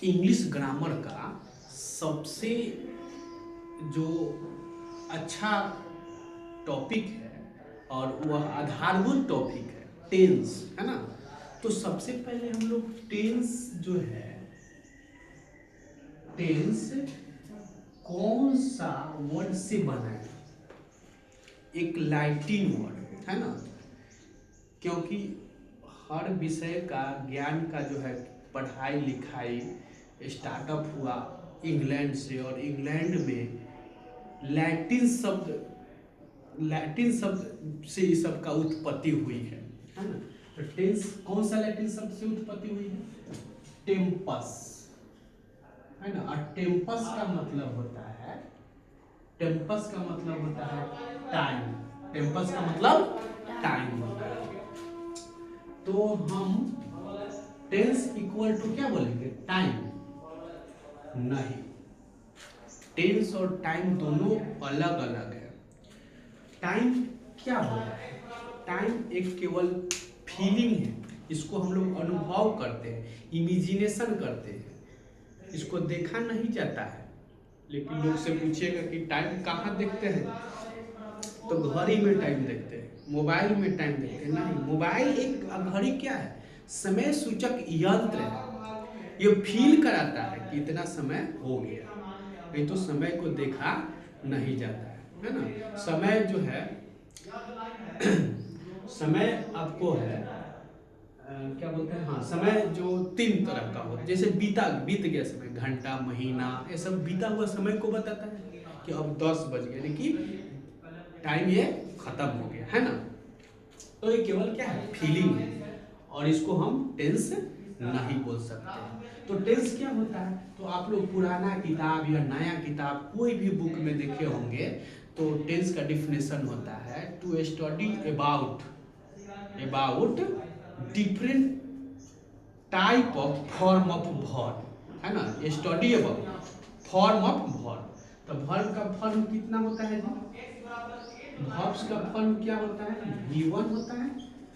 English grammar का सबसे जो अच्छा टॉपिक है और वह आधारभूत टॉपिक है टेंस, है ना। तो सबसे पहले हम लोग टेंस जो है, टेंस कौन सा वर्ड से बना है? एक लैटिन वर्ड, है ना। क्योंकि हर विषय का ज्ञान का जो है पढ़ाई लिखाई स्टार्टअप हुआ इंग्लैंड से, और इंग्लैंड में लैटिन शब्द से इस सब का उत्पत्ति हुई है ना। तो टेंस कौन सा लैटिन शब्द से उत्पत्ति हुई है? टेम्पस, है ना। और टेम्पस का मतलब होता है, टेम्पस का मतलब होता है टाइम। टेम्पस का मतलब टाइम होता है। तो हम टेंस इक्वल टू क्या बोलेंगे? टाइम नहीं, टेंस और टाइम दोनों अलग अलग है। टाइम क्या होता है? टाइम एक केवल फीलिंग है, इसको हम लोग अनुभव करते हैं, इमेजिनेशन करते हैं, इसको देखा नहीं जाता है। लेकिन लोग से पूछिएगा कि टाइम कहाँ देखते हैं, तो घड़ी में टाइम देखते हैं, मोबाइल में टाइम देखते हैं। नहीं, मोबाइल एक घड़ी क्या है? समय सूचक यंत्र है, ये फील कराता है कि इतना समय हो गया, नहीं तो समय को देखा नहीं जाता है ना। समय जो है समय आपको है क्या बोलते हैं, हाँ, समय जो तीन तरह का हो, जैसे बीत गया समय, घंटा महीना, ये सब बीता हुआ समय को बताता है कि अब 10 बज गए, यानी कि टाइम ये खत्म हो गया, है ना। तो ये केवल क्या है? फीलिंग है, और इसको हम टेंस नहीं बोल सकते। तो टेंस क्या होता है? तो आप लोग पुराना किताब या नया किताब कोई भी बुक में देखे होंगे, तो टेंस का डिफिनेशन होता है to study about different type of form of verb, है ना। Study about form of verb. तो वर्ब का फॉर्म कितना होता है जी? वर्ब्स का फॉर्म क्या होता है? V1 होता है,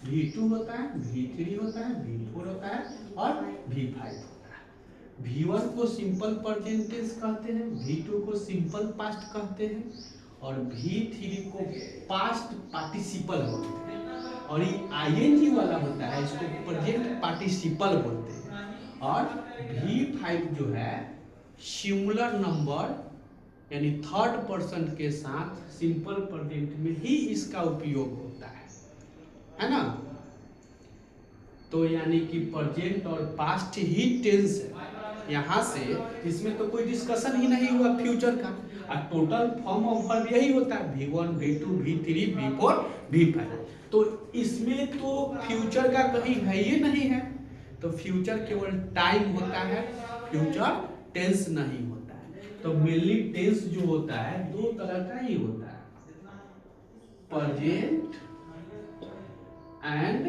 V2 होता है, V3 होता है, V4 होता है और V5 होता है। V1 को सिंपल प्रेजेंट टेंस कहते हैं, V2 को सिंपल पास्ट कहते हैं, और V3 को पास्ट पार्टिसिपल बोलते हैं। और ये ING वाला होता है, इसको प्रेजेंट पार्टिसिपल बोलते हैं। और V5 जो है सिंगुलर नंबर यानी थर्ड पर्सन के साथ सिंपल प्रेजेंट में ही इसका उपयोग होता है ना। तो यानी कि प्रेजेंट और पास्ट ही टेंस है। यहाँ से इसमें तो कोई डिस्कशन ही नहीं हुआ फ्यूचर का, और टोटल फॉर्म ऑफ वर्ब यही होता है V1 V2 V3 V4 V5। तो इसमें तो फ्यूचर का कहीं है ही नहीं है। तो फ्यूचर केवल टाइम होता है, फ्यूचर टेंस नहीं होता है। तो मेनली टेंस जो होता है दो तरह का ही होता है, प्रेजेंट एंड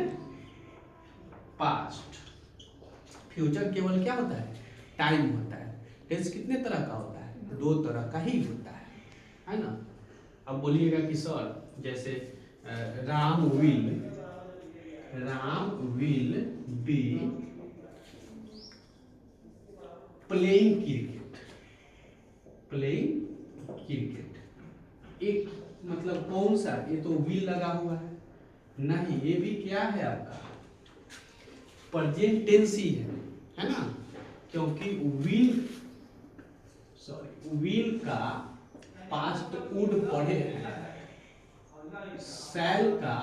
पास्ट। फ्यूचर केवल क्या होता है? टाइम होता है। टेंस कितने तरह का होता है? दो तरह का ही होता है ना। अब बोलिएगा कि सर जैसे Ram will be playing cricket. एक मतलब कौन सा? ये तो विल लगा हुआ है, नहीं, ये भी क्या है आपका? प्रेजेंट टेंस ही है ना। क्योंकि विल का पास्ट वुड पढ़े हैं, शैल का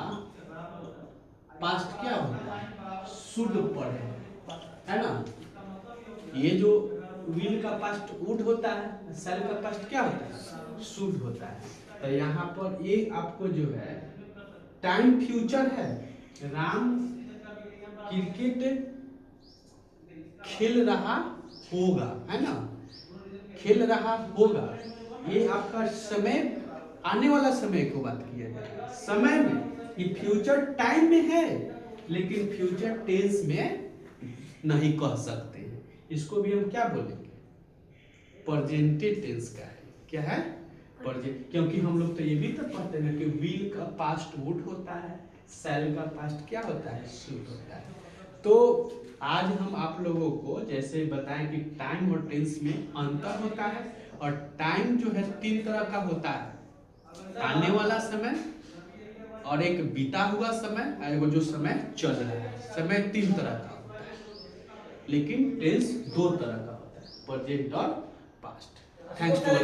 पास्ट क्या होता है? शुड पढ़े, है ना। ये जो विल का पास्ट वुड होता है, शैल का पास्ट क्या होता है? शुड होता है। तो यहाँ पर ये आपको जो है टाइम फ्यूचर है, राम क्रिकेट खेल रहा होगा, है ना, खेल रहा होगा। ये आपका समय, आने वाला समय को बात किया जाएगा। समय में ये फ्यूचर टाइम में है, लेकिन फ्यूचर टेंस में नहीं कह सकते हैं। इसको भी हम क्या बोलेंगे? प्रेजेंटेड टेंस का है। क्या है? प्रेजेंट। क्योंकि हम लोग तो ये भी तो पढ़ते हैं कि विल का पास्ट वुड होता है, शैल का पास्ट क्या होता है? शुड होता है। तो आज हम आप लोगों को जैसे बताएं कि टाइम और टेंस में अंतर होता है, और टाइम जो है 3 तरह का होता है, आने वाला समय और एक बीता हुआ समय और एगो जो समय चल रहा है। समय 3 तरह का होता है, लेकिन टेंस 2 तरह का होता है, प्रेजेंट और पास्ट। Thanks to